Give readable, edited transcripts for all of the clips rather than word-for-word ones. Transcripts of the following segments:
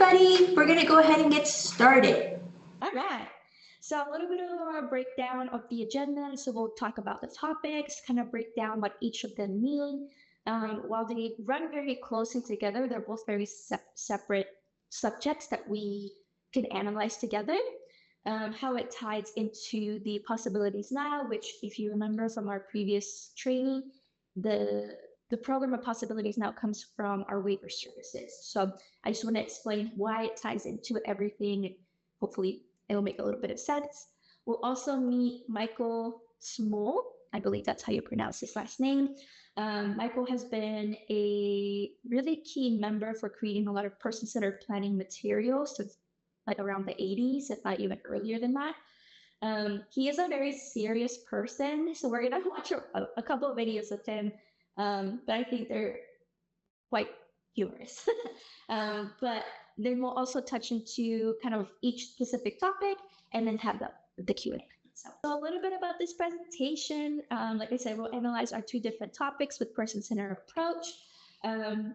everybody. We're going to go ahead and get started. All right. So a little bit of a breakdown of the agenda. So we'll talk about the topics, kind of break down what each of them mean. While they run very closely together, they're both very separate subjects that we can analyze together. How it ties into the possibilities now, which if you remember from our previous training, the program of possibilities now comes from our waiver services. So I just want to explain why it ties into everything. Hopefully it will make a little bit of sense. We'll also meet Michael Smull. I believe that's how you pronounce his last name. Michael has been a really key member for creating a lot of person-centered planning materials since like around the 80s, if not even earlier than that. He is a very serious person, so we're gonna watch a couple of videos of him, but I think they're quite humorous. But then we'll also touch into kind of each specific topic and then have the Q&A. So a little bit about this presentation. Like I said, we'll analyze our two different topics with person-centered approach.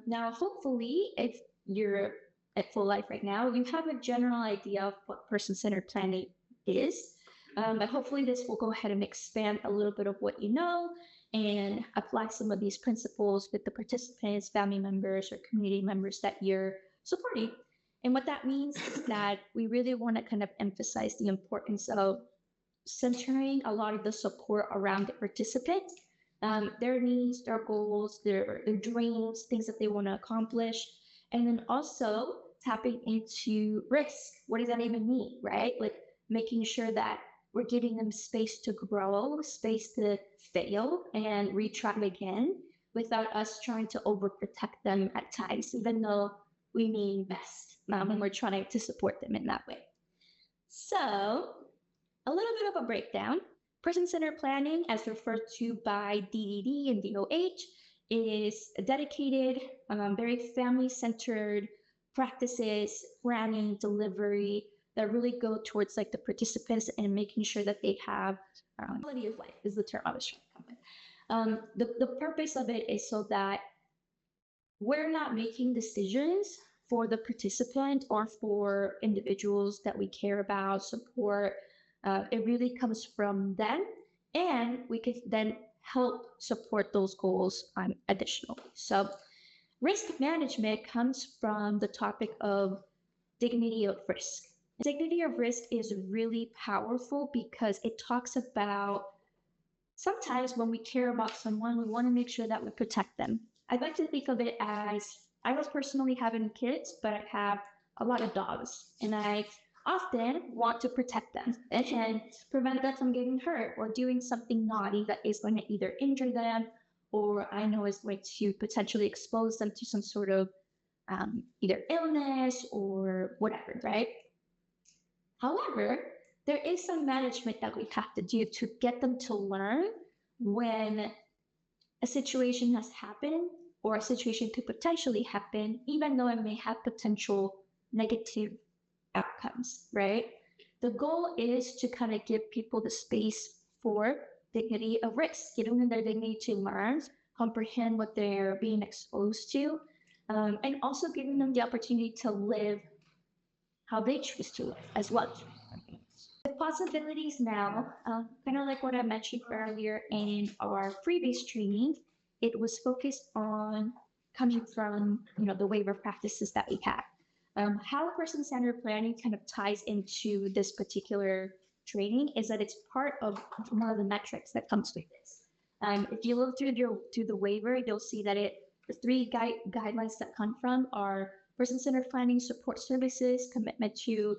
Now, hopefully, if you're at Full Life right now, you have a general idea of what person-centered planning is. But hopefully this will go ahead and expand a little bit of what you know and apply some of these principles with the participants, family members, or community members that you're supporting. And what that means is that we really want to kind of emphasize the importance of centering a lot of the support around the participants, their needs, their goals, their dreams, things that they want to accomplish, and then also tapping into risk. What does that even mean, right? Like making sure that we're giving them space to grow, space to fail and retry again without us trying to overprotect them at times, even though we mean best when we're trying to support them in that way. So a little bit of a breakdown. Person-centered planning, as referred to by DDD and DOH, is dedicated, very family-centered practices, planning, delivery that really go towards like the participants and making sure that they have quality of life is the term I was trying to come with. The purpose of it is so that we're not making decisions for the participant or for individuals that we care about, support. It really comes from them, and we can then help support those goals additionally. So risk management comes from the topic of dignity of risk. Dignity of risk is really powerful because it talks about sometimes when we care about someone, we want to make sure that we protect them. I'd like to think of it as I was personally having kids, but I have a lot of dogs, and I often want to protect them and prevent them from getting hurt or doing something naughty that is going to either injure them or I know is going to potentially expose them to some sort of either illness or whatever, right? However, there is some management that we have to do to get them to learn when a situation has happened or a situation could potentially happen, even though it may have potential negative outcomes, right? The goal is to kind of give people the space for dignity of risk, giving them their dignity to learn, comprehend what they're being exposed to, and also giving them the opportunity to live how they choose to live as well. The possibilities now, kind of like what I mentioned earlier in our previous training, it was focused on coming from the waiver practices that we have. How person-centered planning kind of ties into this particular training is that it's part of one of the metrics that comes with this. If you look through the waiver, you'll see that the three guidelines that come from are person-centered planning, support services, commitment to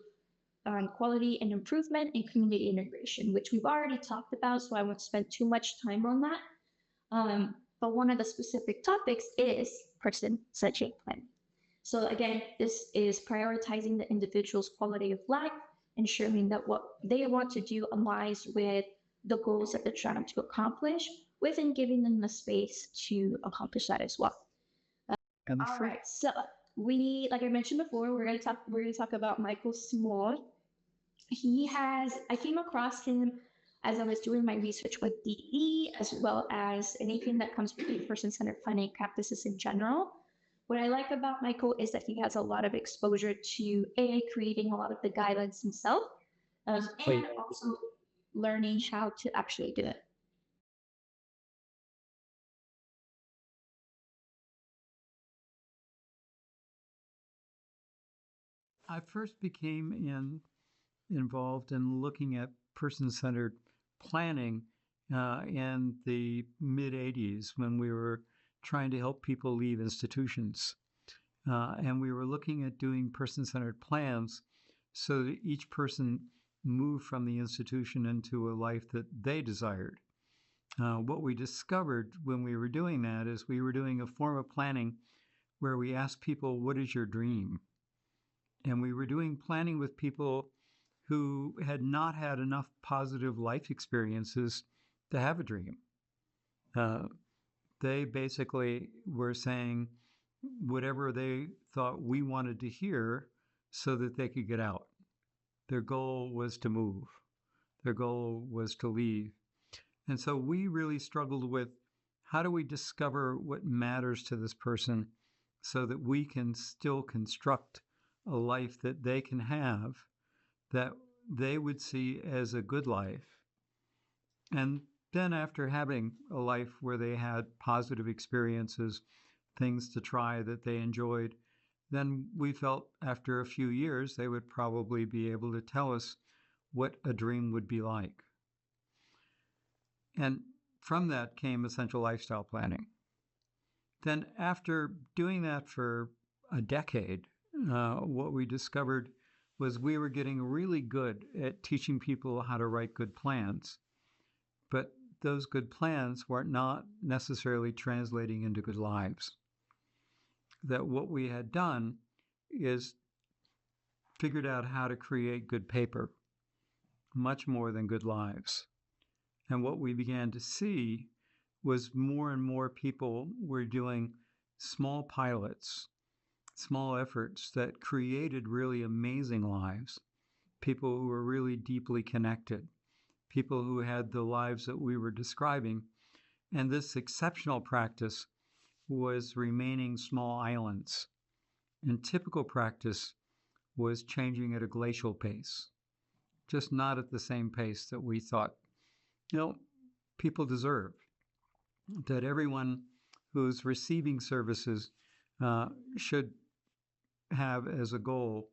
quality and improvement, and community integration, which we've already talked about, so I won't spend too much time on that. But one of the specific topics is person-centered planning. So again, this is prioritizing the individual's quality of life, ensuring that what they want to do aligns with the goals that they're trying to accomplish, within giving them the space to accomplish that as well. All right, so like I mentioned before, we're going to talk about Michael Smull. I came across him as I was doing my research with DE, as well as anything that comes with person-centered planning practices in general. What I like about Michael is that he has a lot of exposure to AI, creating a lot of the guidelines himself, and also learning how to actually do it. I first became involved in looking at person-centered planning in the mid 80s when we were trying to help people leave institutions. And we were looking at doing person-centered plans so that each person moved from the institution into a life that they desired. What we discovered when we were doing that is we were doing a form of planning where we asked people, what is your dream? And we were doing planning with people who had not had enough positive life experiences to have a dream. They basically were saying whatever they thought we wanted to hear so that they could get out. Their goal was to move. Their goal was to leave. And so we really struggled with how do we discover what matters to this person so that we can still construct a life that they can have that they would see as a good life. And then after having a life where they had positive experiences, things to try that they enjoyed, then we felt after a few years they would probably be able to tell us what a dream would be like. And from that came essential lifestyle planning. Then after doing that for a decade, what we discovered was we were getting really good at teaching people how to write good plans, but those good plans were not necessarily translating into good lives. That what we had done is figured out how to create good paper, much more than good lives. And what we began to see was more and more people were doing small pilots, small efforts that created really amazing lives, people who were really deeply connected, people who had the lives that we were describing. And this exceptional practice was remaining small islands. And typical practice was changing at a glacial pace, just not at the same pace that we thought, people deserve. That everyone who's receiving services should have as a goal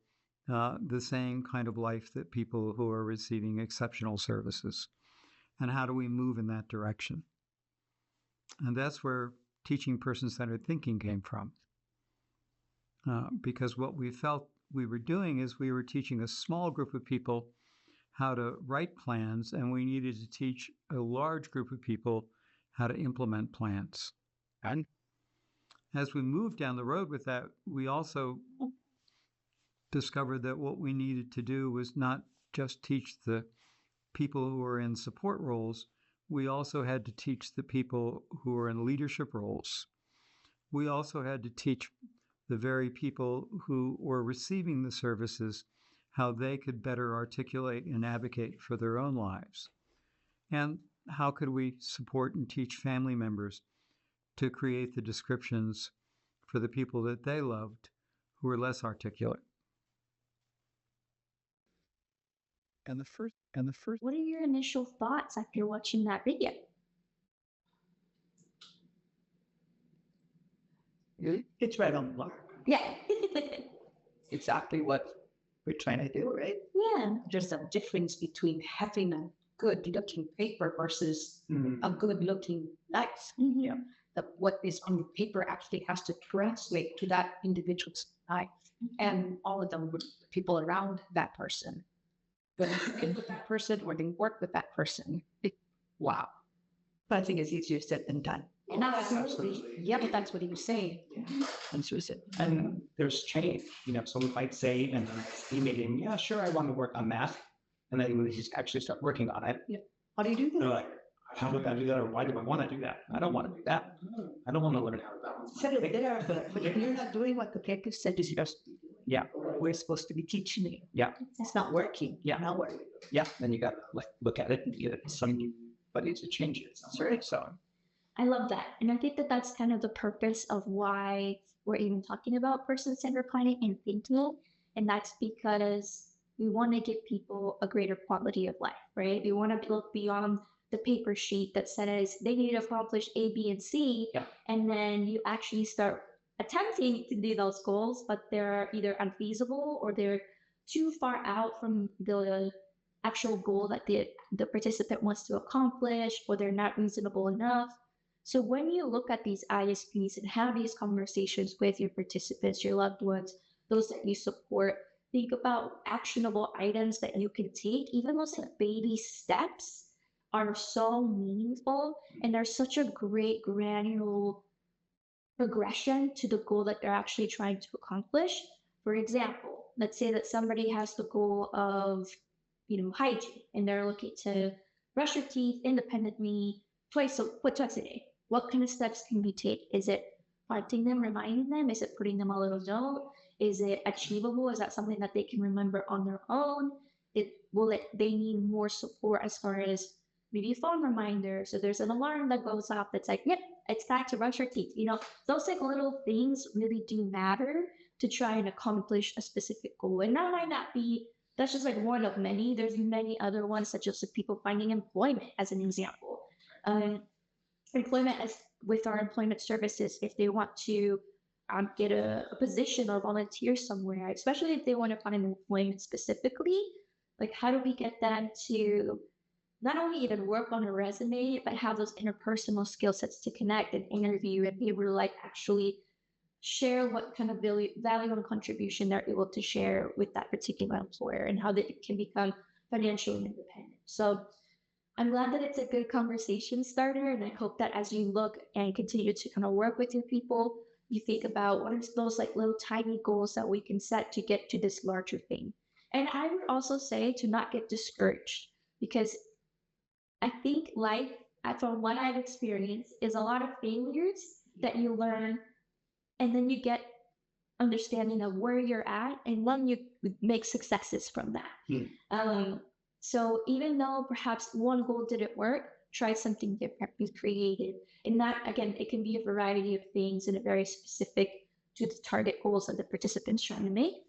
the same kind of life that people who are receiving exceptional services. And how do we move in that direction? And that's where teaching person-centered thinking came from. Because what we felt we were doing is we were teaching a small group of people how to write plans, and we needed to teach a large group of people how to implement plans. And as we moved down the road with that, we also discovered that what we needed to do was not just teach the people who are in support roles, we also had to teach the people who are in leadership roles. We also had to teach the very people who were receiving the services how they could better articulate and advocate for their own lives. And how could we support and teach family members to create the descriptions for the people that they loved who were less articulate? And the first. What are your initial thoughts after watching that video? It's right on the mark. Yeah. Exactly what we're trying to do, right? Yeah. There's a difference between having a good looking paper versus a good looking life. Mm-hmm. Yeah. What is on the paper actually has to translate to that individual's life and all of them people around that person. But if you can with that person or they work with that person, wow. But I think it's easier said than done. And absolutely. Yeah, but that's what he was saying. That's just it. And there's change. Someone might say in a meeting, yeah, sure, I want to work on math. And then when he's actually start working on it, Yeah. How do you do they're that? like, how do I do that? Or why do I want to do that? I don't want to do that. I don't want to learn how to balance. Said it there, but if you're not doing what the paper said is just, Yeah. we're supposed to be teaching you. Yeah. It's not working. Yeah. Not working. Yeah. Then you got to look at it and get somebody to change it. That's right. So I love that. And I think that that's kind of the purpose of why we're even talking about person-centered planning and thinking. And that's because we want to give people a greater quality of life, right? We want to look beyond the paper sheet that says they need to accomplish A, B, and C. Yeah. And then you actually start attempting to do those goals, but they're either unfeasible or they're too far out from the actual goal that the participant wants to accomplish, or they're not reasonable enough. So when you look at these ISPs and have these conversations with your participants, your loved ones, those that you support, think about actionable items that you can take. Even those like baby steps are so meaningful, and they're such a great granular progression to the goal that they're actually trying to accomplish. For example, let's say that somebody has the goal of, hygiene, and they're looking to brush your teeth independently twice a day. What kind of steps can we take? Is it prompting them, reminding them? Is it putting them a little note? Is it achievable? Is that something that they can remember on their own? They need more support as far as maybe a phone reminder? So there's an alarm that goes off that's like, yep, it's time to brush your teeth. Those like little things really do matter to try and accomplish a specific goal. And that might not be, that's just like one of many. There's many other ones, such as like people finding employment as an example. Employment as with our employment services, if they want to get a position or volunteer somewhere, especially if they want to find an employment specifically, like how do we get them to not only even work on a resume, but have those interpersonal skill sets to connect and interview and be able to like actually share what kind of value and contribution they're able to share with that particular employer, and how they can become financially independent. So I'm glad that it's a good conversation starter, and I hope that as you look and continue to kind of work with your people, you think about what are those like little tiny goals that we can set to get to this larger thing. And I would also say to not get discouraged, because I think life, from what I've experienced, is a lot of failures that you learn, and then you get understanding of where you're at, and then you make successes from that. So even though perhaps one goal didn't work, try something different, be creative. And that, again, it can be a variety of things and a very specific to the target goals that the participants trying to make.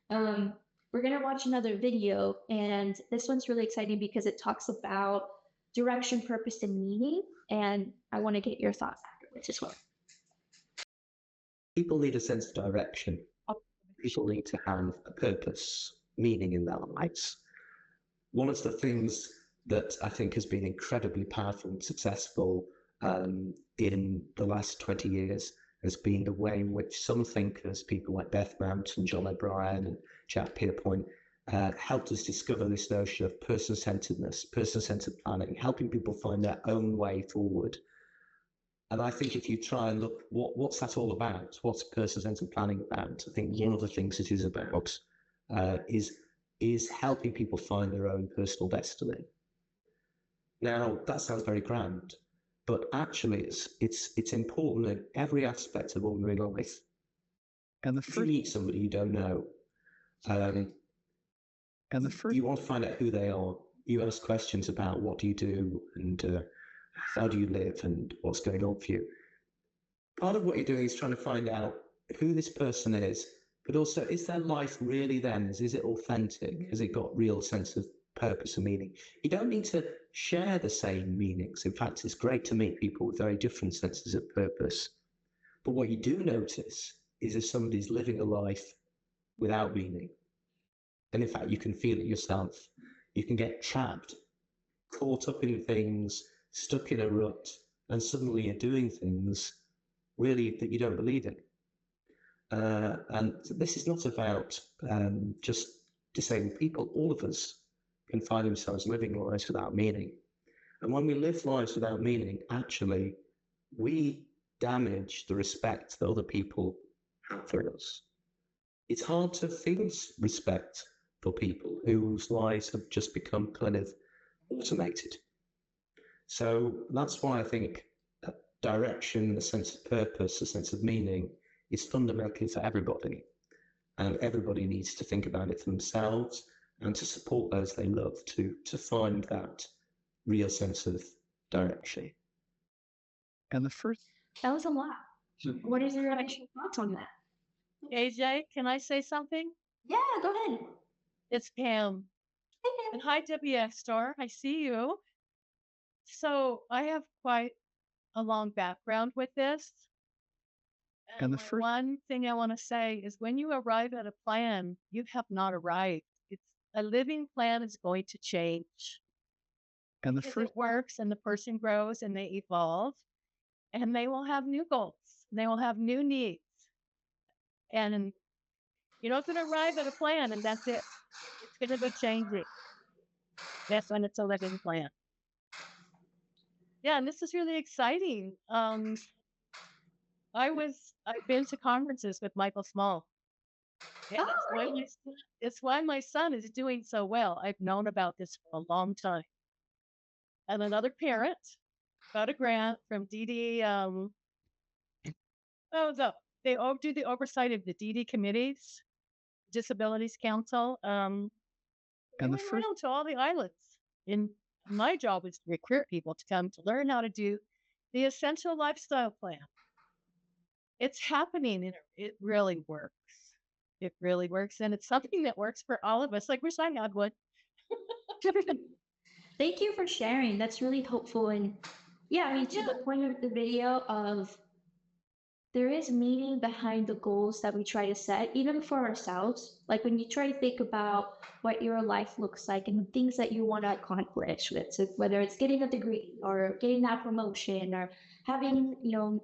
We're going to watch another video, and this one's really exciting because it talks about direction, purpose, and meaning. And I want to get your thoughts afterwards as well. People need a sense of direction. People need to have a purpose, meaning in their lives. One of the things that I think has been incredibly powerful and successful in the last 20 years has been the way in which some thinkers, people like Beth Mount and John O'Brien and Jack Pierpoint, helped us discover this notion of person-centeredness, person-centered planning, helping people find their own way forward. And I think if you try and look, what's that all about? What's person-centered planning about? I think one of the things it is about is helping people find their own personal destiny. Now, that sounds very grand, but actually it's important in every aspect of ordinary life. And If you meet somebody you don't know, you want to find out who they are. You ask questions about what do you do and how do you live and what's going on for you. Part of what you're doing is trying to find out who this person is, but also, is their life really theirs? Is it authentic? Has it got real sense of purpose and meaning? You don't need to share the same meanings. In fact, it's great to meet people with very different senses of purpose. But what you do notice is if somebody's living a life without meaning, and in fact, you can feel it yourself. You can get trapped, caught up in things, stuck in a rut, and suddenly you're doing things really that you don't believe in. And this is not about just disabled people. All of us can find themselves living lives without meaning. And when we live lives without meaning, actually, we damage the respect that other people have for us. It's hard to feel respect for people whose lives have just become kind of automated. So that's why I think direction, a sense of purpose, a sense of meaning is fundamental for everybody. And everybody needs to think about it for themselves and to support those they love to find that real sense of direction. And the first That was a lot. What is your initial thoughts on that? AJ, can I say something? Yeah, go ahead. It's Pam. Hey, Pam. And hi, WX Star. I see you. So I have quite a long background with this. And the my first- one thing I want to say is when you arrive at a plan, you have not arrived. It's a living plan is going to change. and the Because first it works and the person grows and they evolve and they will have new goals. They will have new needs. And you're not going to arrive at a plan and that's it. It's going to be changing. That's when it's a living plan. Yeah, and this is really exciting. I've been to conferences with Michael Smull. And it's why my son is doing so well. I've known about this for a long time. And another parent got a grant from DD. They all do the oversight of the DD committees, Disabilities Council. and the went first around to all the islands. And my job was to recruit people to come to learn how to do the essential lifestyle plan. It's happening and it really works. It really works. And it's something that works for all of us. Like wish I had one. Thank you for sharing. That's really helpful. And yeah, I mean, to the point of the video of there is meaning behind the goals that we try to set, even for ourselves. Like when you try to think about what your life looks like and the things that you want to accomplish with, so whether it's getting a degree or getting that promotion or having,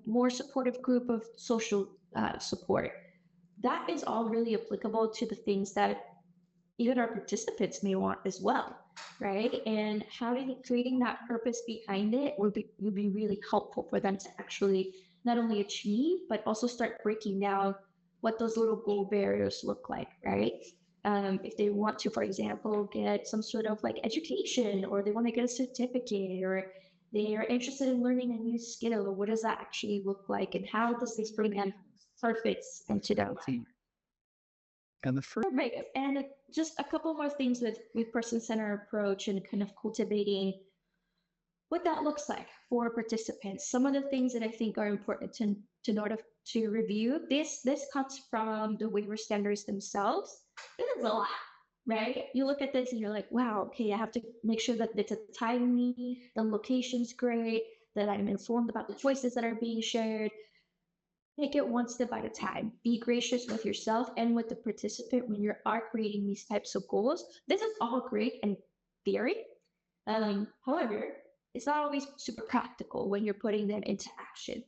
more supportive group of social support, that is all really applicable to the things that even our participants may want as well, right? And creating that purpose behind it would be really helpful for them to actually not only achieve, but also start breaking down what those little goal barriers look like, right? If they want to, for example, get some sort of like education, or they want to get a certificate, or they are interested in learning a new skill, what does that actually look like? And how does this bring them purpose into their life? and the first Right. And just a couple more things with person-centered approach and kind of cultivating what that looks like for participants. Some of the things that I think are important to review. This comes from the waiver standards themselves. This is a lot, right? You look at this and you're like, wow, okay, I have to make sure that it's a timely, the location's great, that I'm informed about the choices that are being shared. Take it one step at a time. Be gracious with yourself and with the participant when you are creating these types of goals. This is all great in theory. However, it's not always super practical when you're putting them into action.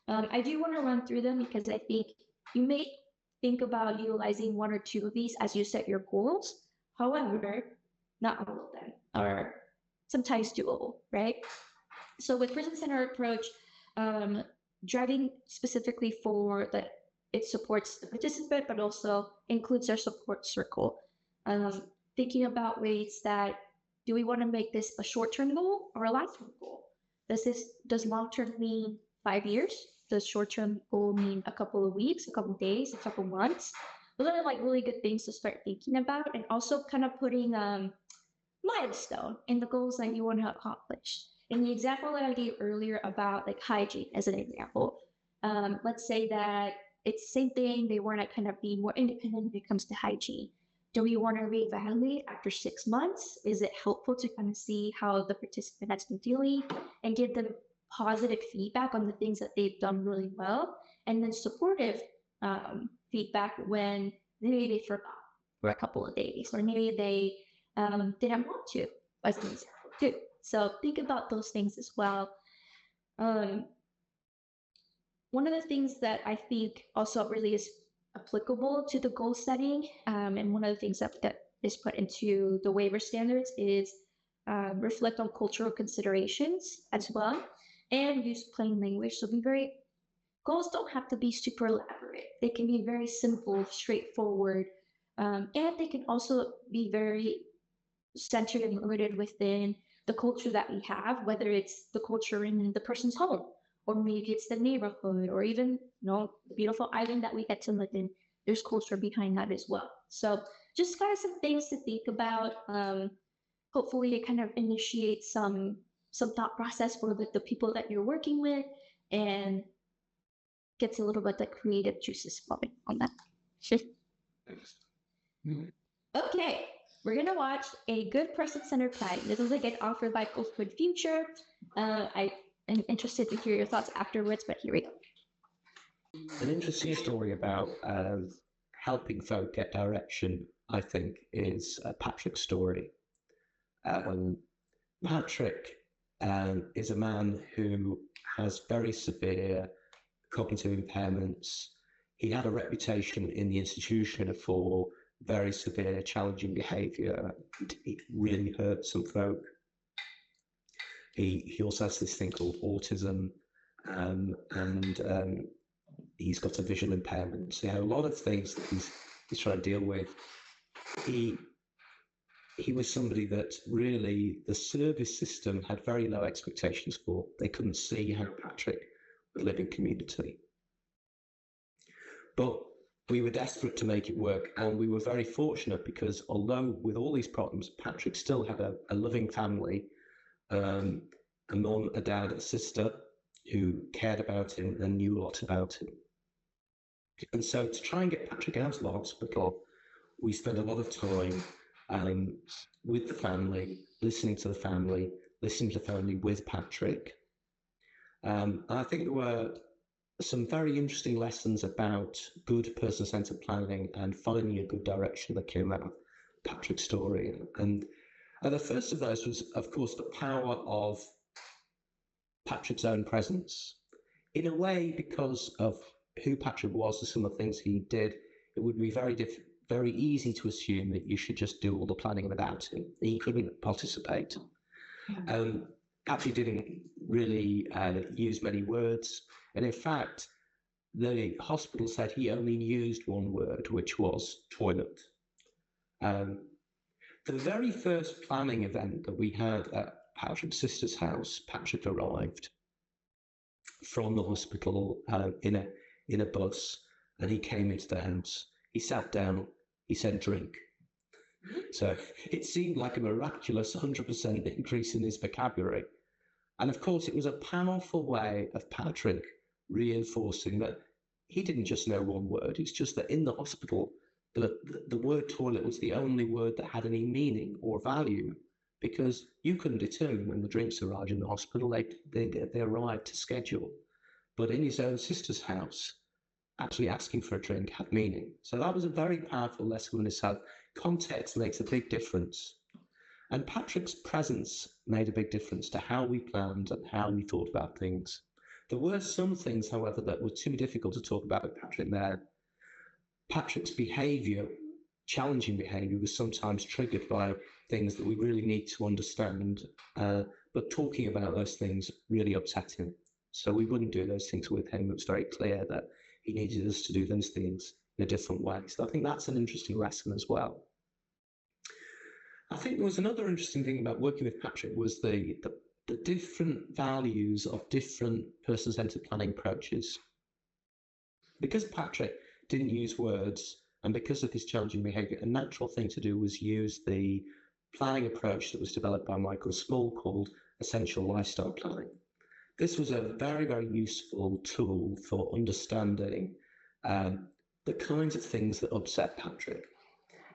I do want to run through them because I think you may think about utilizing one or two of these as you set your goals. However, not all of them are sometimes doable, right? So with person-centered approach, driving specifically for that it supports the participant, but also includes their support circle. Thinking about ways that, do we want to make this a short-term goal or a long-term goal? Does long-term mean 5 years? Does short-term goal mean a couple of weeks, a couple of days, a couple of months? Those are like really good things to start thinking about, and also kind of putting milestone in the goals that you want to accomplish. In the example that I gave earlier about like hygiene as an example, let's say that it's the same thing. They want to kind of be more independent when it comes to hygiene. Do we want to reevaluate after 6 months? Is it helpful to kind of see how the participant has been feeling and give them positive feedback on the things that they've done really well, and then supportive feedback when maybe they forgot for a couple of days, or maybe they didn't want to, as an example too. So think about those things as well. One of the things that I think also really is applicable to the goal setting, and one of the things that is put into the waiver standards is reflect on cultural considerations as well, and use plain language. So goals don't have to be super elaborate. They can be very simple, straightforward, and they can also be very centered and rooted within the culture that we have, whether it's the culture in the person's home, or maybe it's the neighborhood, or even the beautiful island that we get to live in. There's culture behind that as well. So just kind of some things to think about. Hopefully it kind of initiates some thought process for the people that you're working with, and gets a little bit the creative juices flowing on that. Okay, we're gonna watch a good person-centered plan. This is again offered by OpenFuture. I am interested to hear your thoughts afterwards, but here we go. An interesting story about helping folk get direction, I think, is Patrick's story. Patrick is a man who has very severe cognitive impairments. He had a reputation in the institution for very severe, challenging behaviour. It really hurt some folk. He also has this thing called autism, and he's got a visual impairment. So, a lot of things that he's trying to deal with. He was somebody that really the service system had very low expectations for. They couldn't see how Patrick would live in community. But we were desperate to make it work, and we were very fortunate because although with all these problems, Patrick still had a loving family, a mum, a dad, a sister who cared about him and knew a lot about him. And so to try and get Patrick out of the hospital, we spent a lot of time with the family, listening to the family with Patrick. I think there were some very interesting lessons about good person-centered planning and finding a good direction that came out of Patrick's story. And the first of those was, of course, the power of Patrick's own presence. In a way, because of who Patrick was and some of the things he did, it would be very easy to assume that you should just do all the planning without him. He couldn't participate. Patrick didn't really use many words. And in fact, the hospital said he only used one word, which was toilet. The very first planning event that we had at Patrick's sister's house, Patrick arrived from the hospital in a bus, and he came into the house. He sat down, he said, drink. So it seemed like a miraculous 100% increase in his vocabulary. And of course, it was a powerful way of Patrick reinforcing that he didn't just know one word. It's just that in the hospital, the word toilet was the only word that had any meaning or value, because you couldn't determine when the drinks arrived in the hospital. They arrived to schedule. But in his own sister's house, actually asking for a drink had meaning. So that was a very powerful lesson in itself. Context makes a big difference. And Patrick's presence made a big difference to how we planned and how we thought about things. There were some things, however, that were too difficult to talk about with Patrick there. Patrick's behaviour, challenging behaviour, was sometimes triggered by things that we really need to understand. But talking about those things really upset him. So we wouldn't do those things with him. It was very clear that he needed us to do those things in a different way. So I think that's an interesting lesson as well. I think there was another interesting thing about working with Patrick was the different values of different person-centered planning approaches. Because Patrick didn't use words, and because of his challenging behaviour, a natural thing to do was use the planning approach that was developed by Michael Smull called essential lifestyle planning. This was a very, very useful tool for understanding the kinds of things that upset Patrick.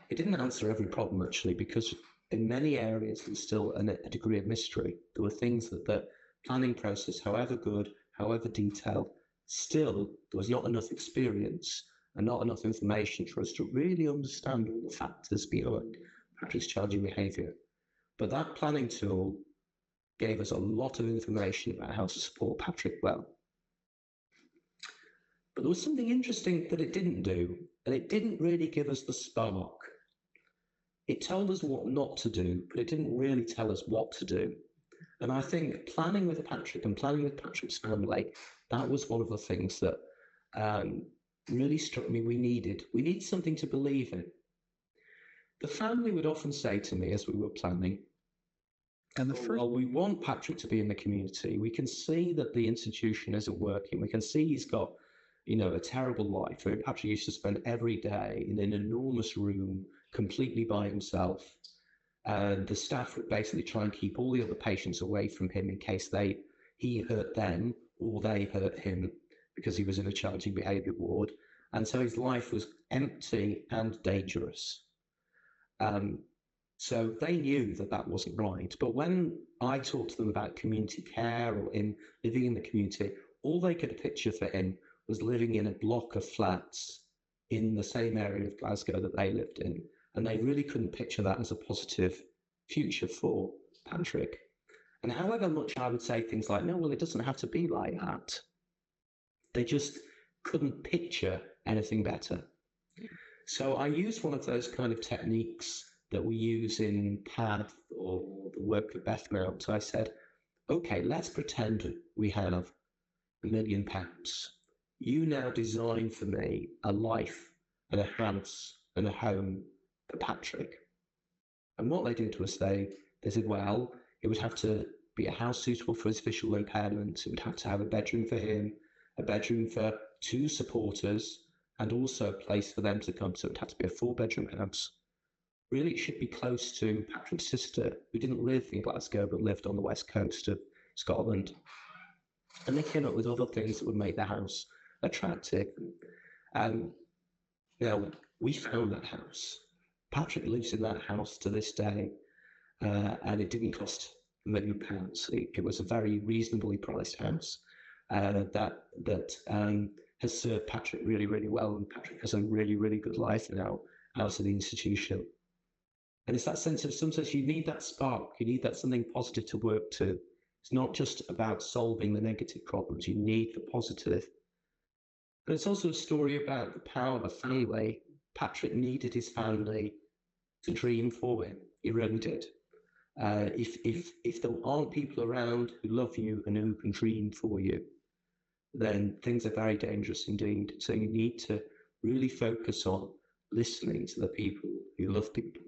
It didn't answer every problem, actually, because in many areas there was still a degree of mystery. There were things that the planning process, however good, however detailed, still there was not enough experience and not enough information for us to really understand all the factors behind Patrick's challenging behaviour. But that planning tool gave us a lot of information about how to support Patrick well. But there was something interesting that it didn't do, and it didn't really give us the spark. It told us what not to do, but it didn't really tell us what to do. And I think planning with Patrick and planning with Patrick's family, that was one of the things that really struck me we needed. We need something to believe in. The family would often say to me as we were planning, well, we want Patrick to be in the community. We can see that the institution isn't working. We can see he's got, a terrible life. Patrick used to spend every day in an enormous room completely by himself. And the staff would basically try and keep all the other patients away from him in case he hurt them or they hurt him because he was in a challenging behaviour ward. And so his life was empty and dangerous. So they knew that that wasn't right. But when I talked to them about community care or him living in the community, all they could picture for him was living in a block of flats in the same area of Glasgow that they lived in. And they really couldn't picture that as a positive future for Patrick. And however much I would say things like, no, well, it doesn't have to be like that, they just couldn't picture anything better. So I used one of those kind of techniques that we use in PAD or the work with Beth Merrill. So I said, okay, let's pretend we have £1 million. You now design for me a life and a house and a home for Patrick. And what they did was they said, well, it would have to be a house suitable for his visual impairment. It would have to have a bedroom for him, a bedroom for 2 supporters, and also a place for them to come. So it had to be a 4-bedroom house. Really, it should be close to Patrick's sister, who didn't live in Glasgow, but lived on the west coast of Scotland. And they came up with other things that would make the house attractive. Now, we found that house. Patrick lives in that house to this day, and it didn't cost £1 million. It was a very reasonably priced house that has served Patrick really, really well, and Patrick has a really, really good life now out of the institution. And it's that sense of sometimes you need that spark, you need that something positive to work to. It's not just about solving the negative problems, you need the positive. And it's also a story about the power of a family. Patrick needed his family to dream for him. He really did. If there aren't people around who love you and who can dream for you, then things are very dangerous indeed. So you need to really focus on listening to the people who love people.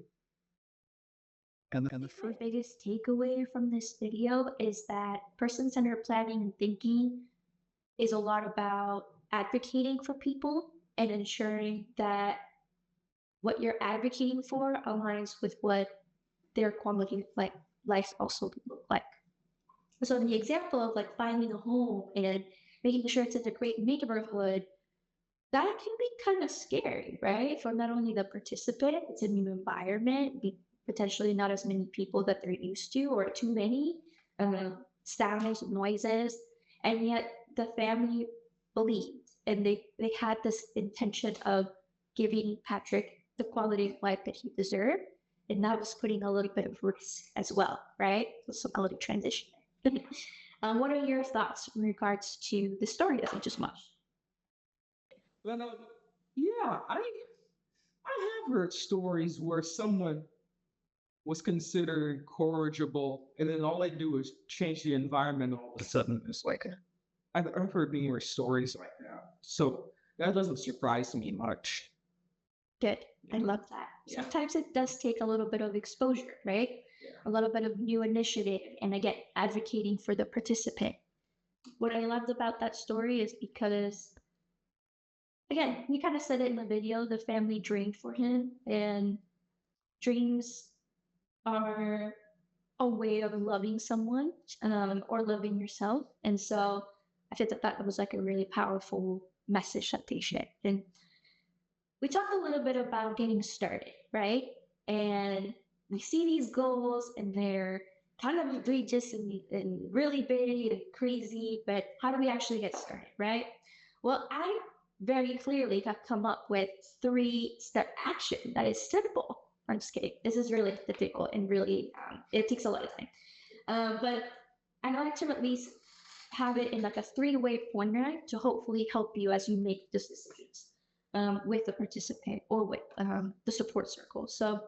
And the The first, biggest takeaway from this video is that person-centered planning and thinking is a lot about advocating for people and ensuring that what you're advocating for aligns with what their quality of life also look like. So the example of like finding a home and making sure it's in a great neighborhood, that can be kind of scary, right? For not only the participant, it's a new environment, potentially not as many people that they're used to, or too many sounds, noises, and yet the family believed, and they had this intention of giving Patrick the quality of life that he deserved, and that was putting a little bit of risk as well, right? So a little transition. What are your thoughts in regards to the story that we just watched? Well, yeah, I have heard stories where someone was considered incorrigible, and then all they do is change the environment. All of a sudden, it's like I've heard numerous stories like that. So that doesn't surprise me much. Good. I love that. Yeah. Sometimes it does take a little bit of exposure, right? A little bit of new initiative, and again, advocating for the participant. What I loved about that story is because, again, he kind of said it in the video, the family dreamed for him, and dreams are a way of loving someone or loving yourself. And so I think that was like a really powerful message that they shared. And we talked a little bit about getting started, right? And we see these goals and they're kind of egregious and really big and crazy, but how do we actually get started, right? Well, I very clearly have come up with 3-step action that is simple. I'm just kidding. This is really difficult and really, it takes a lot of time. But I like to at least have it in like a 3-way format to hopefully help you as you make these decisions with the participant or with the support circle. So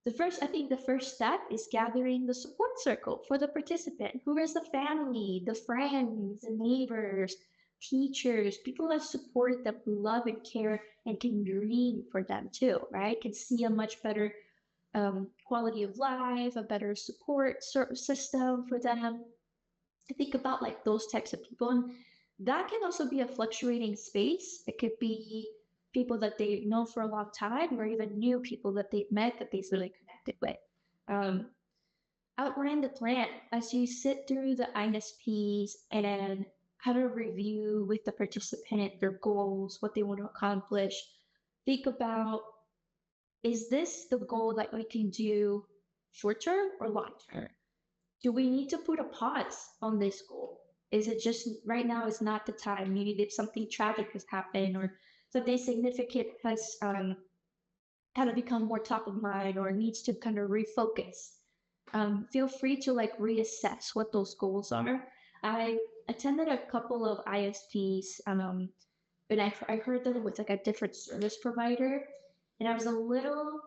I think the first step is gathering the support circle for the participant. Who is the family, the friends, the neighbors, teachers, people that support them, who love and care and can dream for them too, right? Can see a much better quality of life, a better support system for them. To think about like those types of people. And that can also be a fluctuating space. It could be people that they've known for a long time, or even new people that they've met that they've really connected with. Outline the plan as you sit through the INSPs and kind of review with the participant their goals, what they want to accomplish. Think about, is this the goal that we can do short term or long term? Do we need to put a pause on this goal? Is it just right now is not the time? Maybe if something tragic has happened or something significant has kind of become more top of mind or needs to kind of refocus. Feel free to like reassess what those goals are. I attended a couple of ISPs, and I heard that it was like a different service provider, and I was a little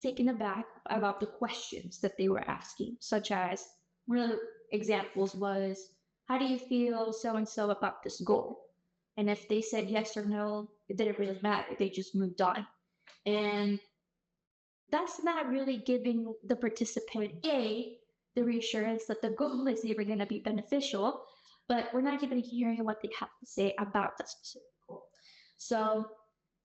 taken aback about the questions that they were asking, such as one of the examples was, how do you feel so and so about this goal? And if they said yes or no, it didn't really matter. They just moved on. And that's not really giving the participant the reassurance that the goal is even going to be beneficial, but we're not even hearing what they have to say about the specific goal. So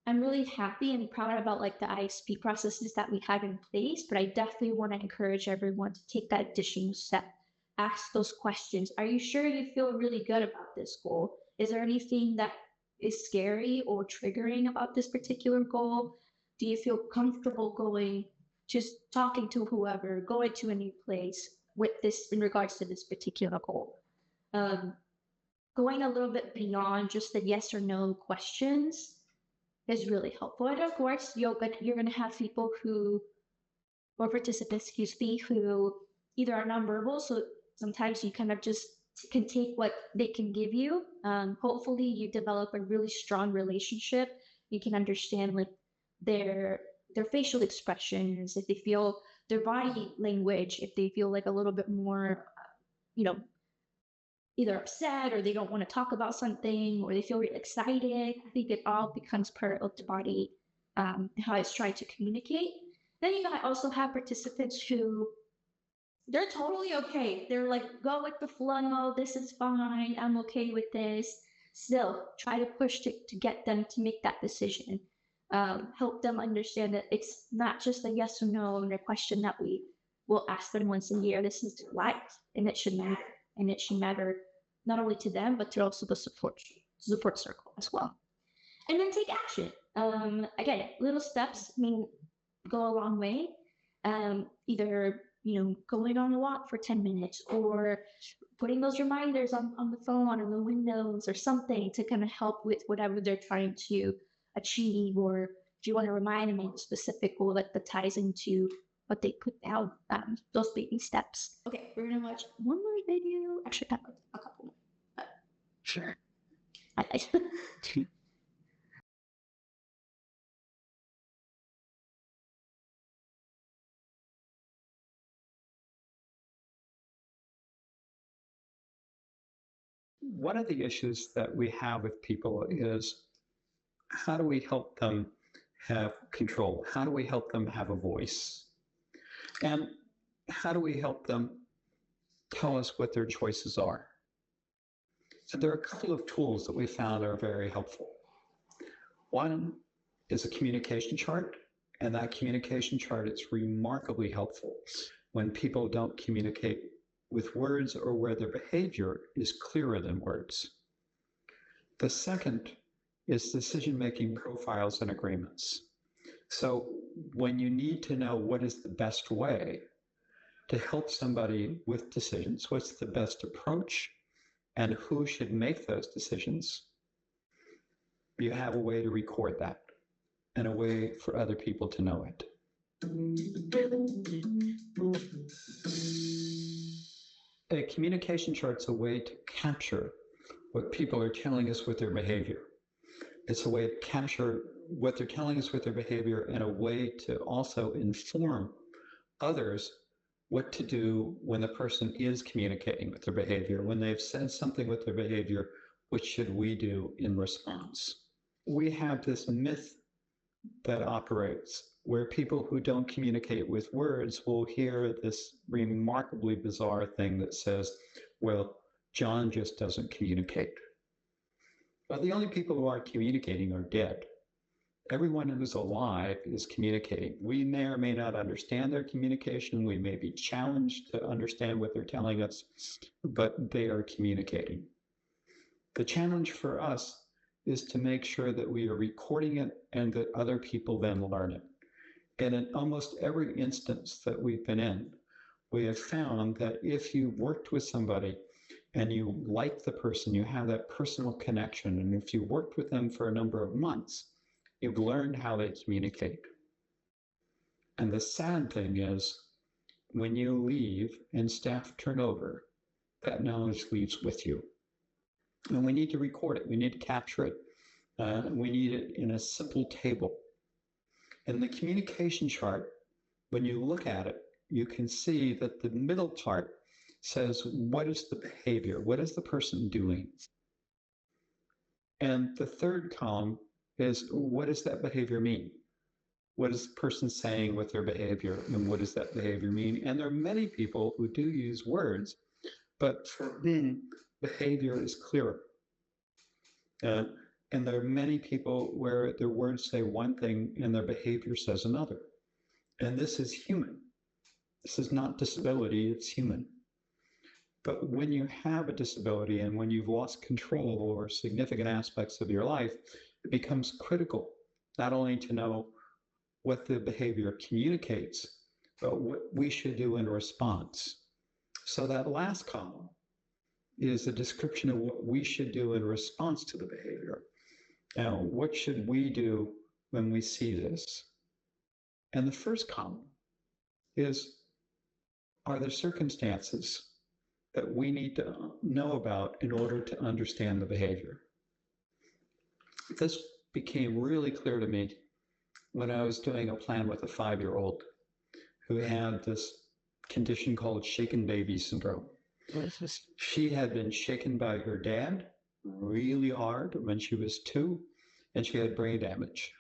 I'm really happy and proud about like the ISP processes that we have in place, but I definitely want to encourage everyone to take that additional step. Ask those questions. Are you sure you feel really good about this goal? Is there anything that is scary or triggering about this particular goal? Do you feel comfortable going, just talking to whoever, going to a new place with this in regards to this particular goal? Going a little bit beyond just the yes or no questions is really helpful. And of course, you're going to have people or participants, excuse me, who either are nonverbal, so sometimes you kind of just can take what they can give you. Hopefully you develop a really strong relationship. You can understand like their facial expressions, if they feel their body language, if they feel like a little bit more, either upset or they don't want to talk about something or they feel really excited. I think it all becomes part of the body, how it's trying to communicate. Then you might also have participants who they're totally okay. They're like, go with the flow. This is fine. I'm okay with this. Still try to push to get them to make that decision. Help them understand that it's not just a yes or no and a question that we will ask them once a year. This is life and it should matter. And it should matter not only to them, but to also the support circle as well. And then take action. Again, little steps go a long way. Either going on a walk for 10 minutes or putting those reminders on the phone or the windows or something to kind of help with whatever they're trying to achieve, or if you want to remind them of a specific goal that ties into what they put down, those baby steps. Okay, we're gonna watch one more video. Actually, a couple more. Sure. One of the issues that we have with people is, how do we help them have control? How do we help them have a voice? And how do we help them tell us what their choices are? So there are a couple of tools that we found are very helpful. One is a communication chart, and that communication chart is remarkably helpful when people don't communicate with words or where their behavior is clearer than words. The second is decision-making profiles and agreements. So when you need to know what is the best way to help somebody with decisions, what's the best approach, and who should make those decisions, you have a way to record that and a way for other people to know it. A communication chart's a way to capture what people are telling us with their behavior. It's a way to capture what they're telling us with their behavior and a way to also inform others what to do when the person is communicating with their behavior. When they've said something with their behavior, what should we do in response? We have this myth that operates where people who don't communicate with words will hear this remarkably bizarre thing that says, well, John just doesn't communicate. But the only people who aren't communicating are dead. Everyone who's alive is communicating. We may or may not understand their communication. We may be challenged to understand what they're telling us, but they are communicating. The challenge for us is to make sure that we are recording it and that other people then learn it. And in almost every instance that we've been in, we have found that if you worked with somebody and you like the person, you have that personal connection, and if you worked with them for a number of months, you've learned how they communicate. And the sad thing is, when you leave and staff turn over, that knowledge leaves with you. And we need to record it. We need to capture it. We need it in a simple table. And the communication chart, when you look at it, you can see that the middle part says, what is the behavior? What is the person doing? And the third column is, what does that behavior mean? What is the person saying with their behavior, and what does that behavior mean? And there are many people who do use words, but for whom behavior is clearer. And there are many people where their words say one thing and their behavior says another. And this is human. This is not disability, it's human. But when you have a disability and when you've lost control over significant aspects of your life, it becomes critical not only to know what the behavior communicates, but what we should do in response. So that last column is a description of what we should do in response to the behavior. Now, what should we do when we see this? And the first column is, are there circumstances that we need to know about in order to understand the behavior? This became really clear to me when I was doing a plan with a 5-year-old who had this condition called shaken baby syndrome. She had been shaken by her dad really hard when she was 2, and she had brain damage.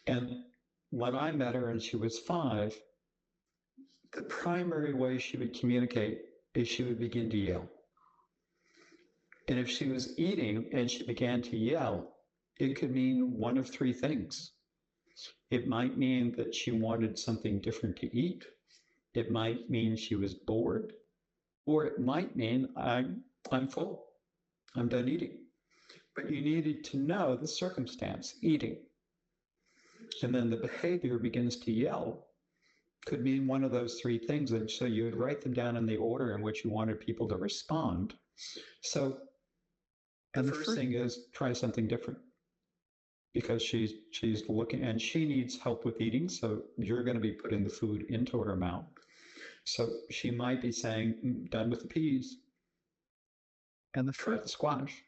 And when I met her and she was 5, the primary way she would communicate is she would begin to yell. And if she was eating and she began to yell, it could mean one of 3 things. It might mean that she wanted something different to eat. It might mean she was bored. Or it might mean I'm full. I'm done eating. But you needed to know the circumstance, eating. And then the behavior begins to yell. Could mean one of those 3 things. And so you would write them down in the order in which you wanted people to respond. So, and the first thing is try something different. Because she's looking, and she needs help with eating, so you're going to be putting the food into her mouth. So she might be saying, done with the peas. And the fruit, the squash.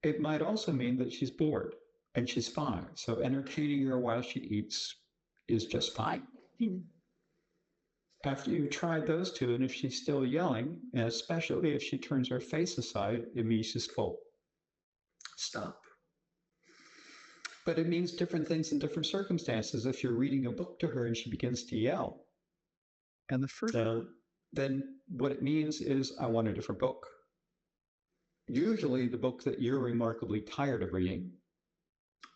It might also mean that she's bored and she's 5. So entertaining her while she eats is just fine. After you've tried those 2, and if she's still yelling, and especially if she turns her face aside, it means she's full. Stop. But it means different things in different circumstances. If you're reading a book to her and she begins to yell, and the first, then what it means is, I want a different book. Usually the book that you're remarkably tired of reading,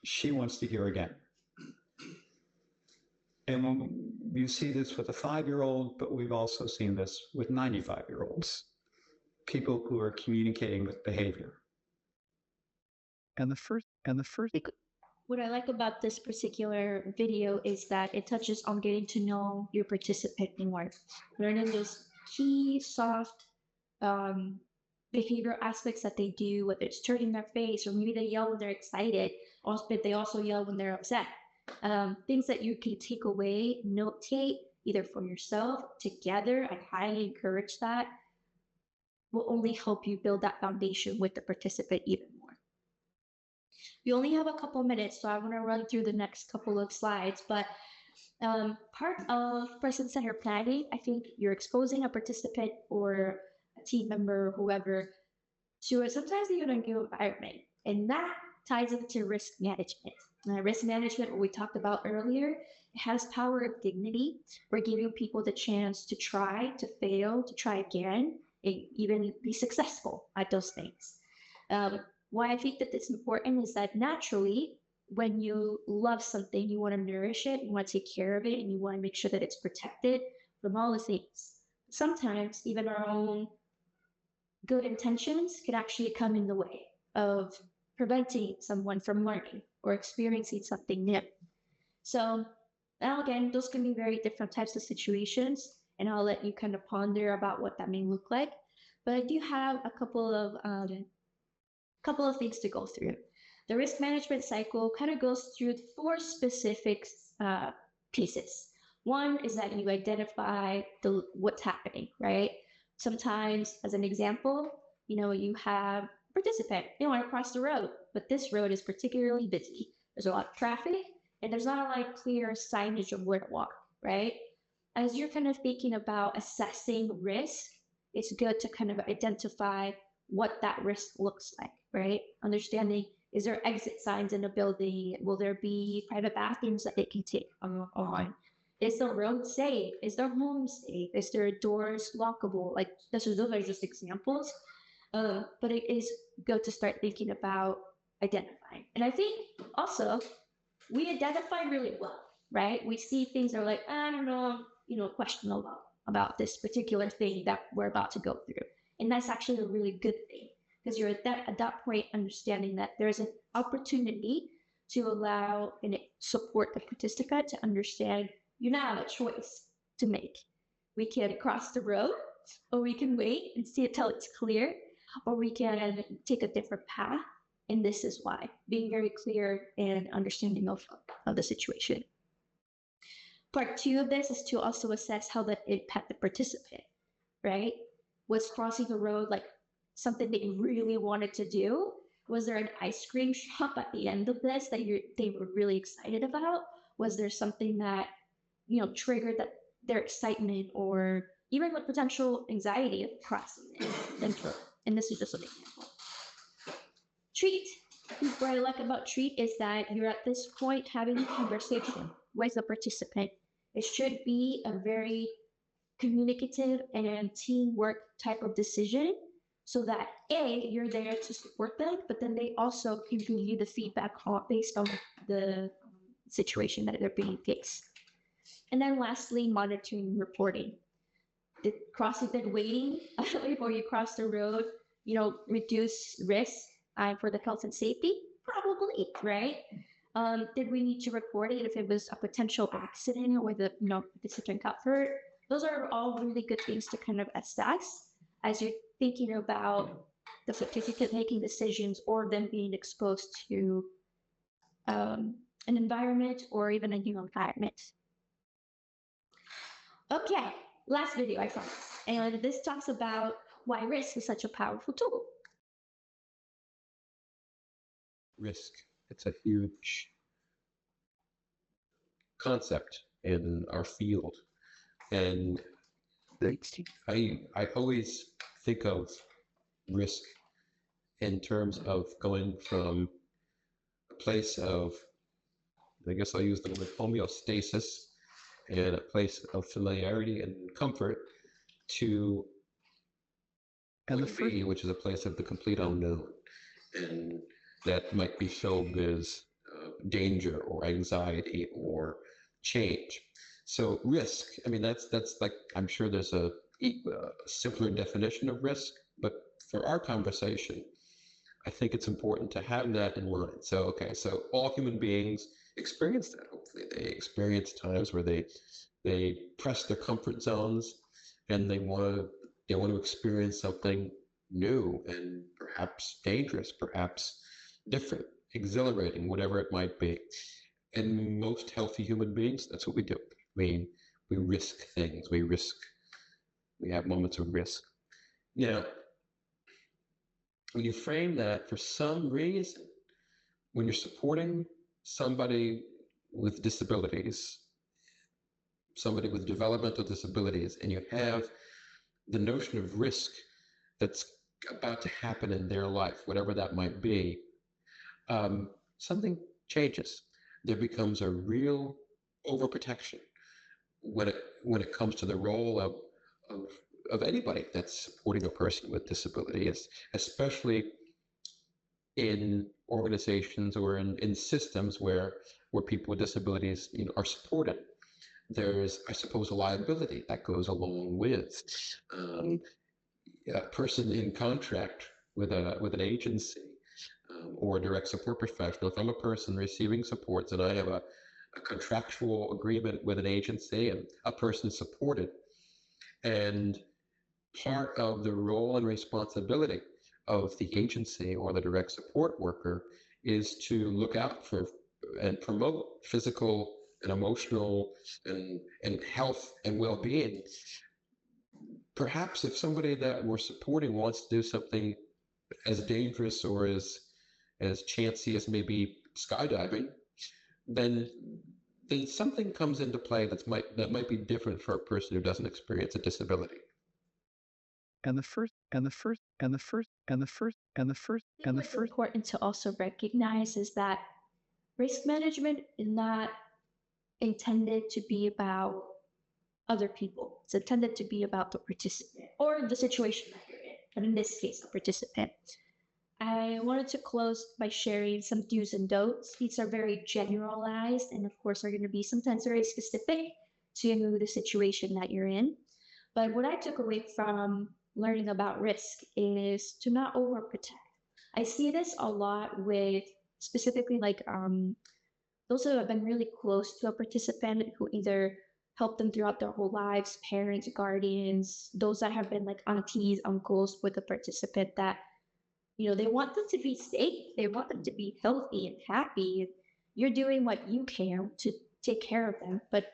she wants to hear again. And when you see this with a 5-year-old, but we've also seen this with 95-year-olds, people who are communicating with behavior. And the first. What I like about this particular video is that it touches on getting to know your participant more, learning those key soft behavioral aspects that they do, whether it's turning their face or maybe they yell when they're excited, but they also yell when they're upset. Things that you can take away, notate either for yourself, together. I highly encourage that. Will only help you build that foundation with the participant even more. We only have a couple minutes, so I want to run through the next couple of slides, but part of person-centered planning, I think you're exposing a participant or a team member, whoever, to sometimes even a new environment, and that ties into risk management. Risk management, what we talked about earlier, it has power of dignity. We're giving people the chance to try, to fail, to try again, and even be successful at those things. Why I think that it's important is that naturally, when you love something, you want to nourish it, you want to take care of it, and you want to make sure that it's protected from all the things. Sometimes even our own good intentions can actually come in the way of preventing someone from learning or experiencing something new. So now again, those can be very different types of situations, and I'll let you kind of ponder about what that may look like. But I do have a couple of things to go through. The risk management cycle kind of goes through 4 specific cases. One is that you identify what's happening, right? Sometimes, as an example, you have a participant, they want to cross the road, but this road is particularly busy. There's a lot of traffic, and there's not a lot of clear signage of where to walk, right? As you're kind of thinking about assessing risk, it's good to kind of identify what that risk looks like, right? Understanding, is there exit signs in a building? Will there be private bathrooms that they can take on? Is the road safe? Is their home safe? Is their doors lockable? Like, those are just examples. But it is good to start thinking about identifying. And I think also we identify really well, right? We see things that are like, I don't know, questionable about this particular thing that we're about to go through. And that's actually a really good thing, because you're at that point understanding that there's an opportunity to allow and support the participant to understand you now have a choice to make. We can cross the road, or we can wait and see it till it's clear, or we can take a different path. And this is why, being very clear and understanding of the situation. Part 2 of this is to also assess how that impact the participant, right? Was crossing the road like something that you really wanted to do? Was there an ice cream shop at the end of this that they were really excited about? Was there something that, triggered their excitement, or even the potential anxiety of crossing it? And this is just an example. Treat. What I like about treat is that you're at this point having a conversation with the participant. It should be a very communicative and teamwork type of decision, so that you're there to support them, but then they also can give you the feedback based on the situation that they're being faced. And then lastly, monitoring and reporting. The crossing and waiting before you cross the road, reduce risk for the health and safety? Probably, right? Did we need to report it if it was a potential accident or the participant got hurt? Those are all really good things to kind of assess as you're thinking about the participant making decisions or them being exposed to an environment or even a new environment. Okay, last video, I promise. And this talks about why risk is such a powerful tool. Risk. It's a huge concept in our field. And I always think of risk in terms of going from a place of, I guess I'll use the word homeostasis, and a place of familiarity and comfort, to LFE, which is a place of the complete unknown. And that might be filled with danger or anxiety or change. So risk, I mean, that's like, I'm sure there's a simpler definition of risk, but for our conversation, I think it's important to have that in mind. So, okay, so all human beings experience that. Hopefully they experience times where they press their comfort zones and they want to experience something new and perhaps dangerous, perhaps different, exhilarating, whatever it might be. And most healthy human beings, that's what we do. We risk things. We have moments of risk. Now, when you frame that, for some reason, when you're supporting somebody with disabilities, somebody with developmental disabilities, and you have the notion of risk that's about to happen in their life, whatever that might be, something changes. There becomes a real overprotection when it comes to the role of anybody that's supporting a person with disabilities, especially in organizations or in systems where people with disabilities are supported. There's, I suppose, a liability that goes along with a person in contract with an agency or a direct support professional, if I'm a person receiving supports and I have a contractual agreement with an agency and a person supported, and part of the role and responsibility of the agency or the direct support worker is to look out for and promote physical and emotional and health and well-being. Perhaps if somebody that we're supporting wants to do something as dangerous or as chancy as maybe skydiving, then something comes into play that might be different for a person who doesn't experience a disability. And the first, and the first, and the first, and the first, and the first, I think and the what's first. important to also recognize is that risk management is not intended to be about other people. It's intended to be about the participant or the situation that you're in, but in this case, the participant. I wanted to close by sharing some do's and don'ts. These are very generalized and, of course, are going to be sometimes very specific to the situation that you're in. But what I took away from learning about risk is to not overprotect. I see this a lot with specifically like those who have been really close to a participant who either helped them throughout their whole lives, parents, guardians, those that have been like aunties, uncles with a participant that, you know, they want them to be safe. They want them to be healthy and happy. You're doing what you can to take care of them, but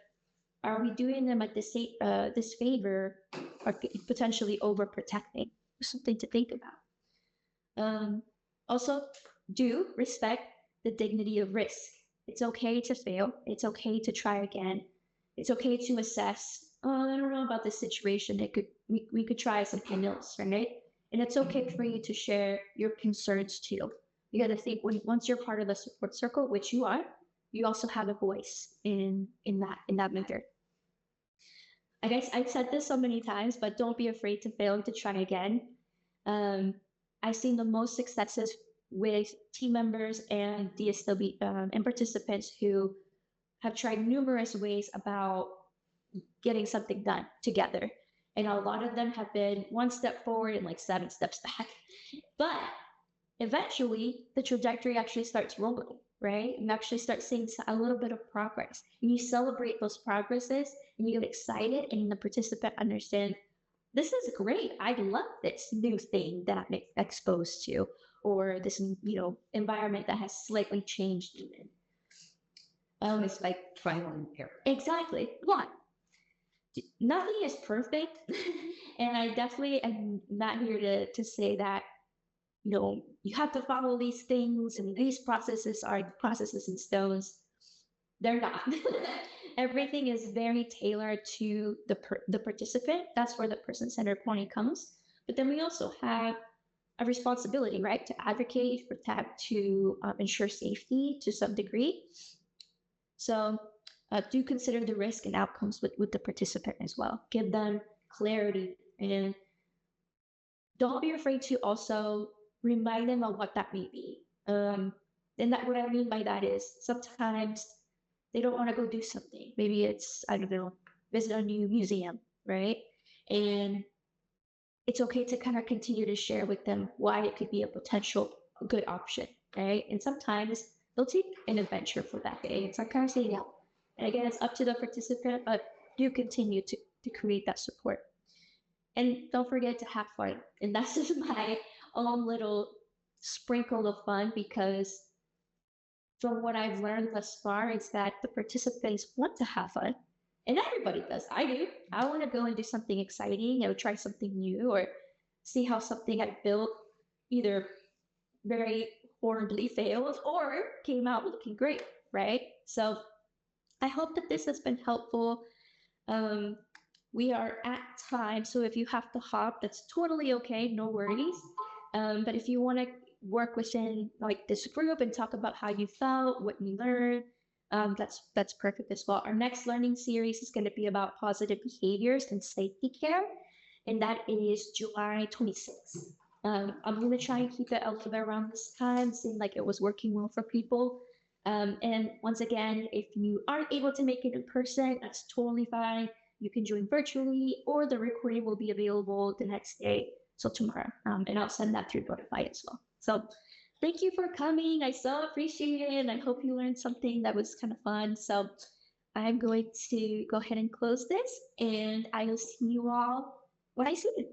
are we doing them at this favor or potentially overprotecting? Something to think about. Also, do respect the dignity of risk. It's okay to fail. It's okay to try again. It's okay to assess. Oh, I don't know about this situation. We could try something else, right? And it's okay for you to share your concerns too. You got to think once you're part of the support circle, which you are, you also have a voice in that matter. I guess I've said this so many times, but don't be afraid to fail and to try again. I've seen the most successes with team members and DSW and participants who have tried numerous ways about getting something done together. And a lot of them have been one step forward and like 7 steps back. But eventually, the trajectory actually starts rolling, right? And actually start seeing a little bit of progress. And you celebrate those progresses and you get excited, and the participant understands this is great. I love this new thing that I'm exposed to, or this, environment that has slightly changed even. It's like trial and error. Exactly. Yeah. Nothing is perfect. And I definitely am not here to say that, you have to follow these things and these processes are processes in stones. They're not. Everything is very tailored to the participant. That's where the person-centered pointing comes. But then we also have a responsibility, right, to advocate, protect, to ensure safety to some degree. So do consider the risk and outcomes with the participant as well. Give them clarity, and don't be afraid to also remind them of what that may be. And that what I mean by that is sometimes they don't want to go do something. Maybe it's, I don't know, visit a new museum, right? And it's okay to kind of continue to share with them why it could be a potential good option, right? And sometimes they'll take an adventure for that day. And sometimes they don't. And again, it's up to the participant, but do continue to create that support. And don't forget to have fun. And that's just my own little sprinkle of fun, because from what I've learned thus far is that the participants want to have fun. And everybody does. I do. I want to go and do something exciting, try something new, or see how something I built either very horribly failed or came out looking great, right? So I hope that this has been helpful. We are at time, so if you have to hop, that's totally okay, no worries. But if you want to work within like this group and talk about how you felt, what you learned, that's perfect as well. Our next learning series is going to be about positive behaviors and safety care, and that is July 26th. I'm going to try and keep it a little bit around this time, seemed like it was working well for people. And once again, if you aren't able to make it in person, that's totally fine. You can join virtually, or the recording will be available the next day. So tomorrow, and I'll send that through Notify as well. So thank you for coming. I so appreciate it. And I hope you learned something that was kind of fun. So I'm going to go ahead and close this, and I will see you all when I see you.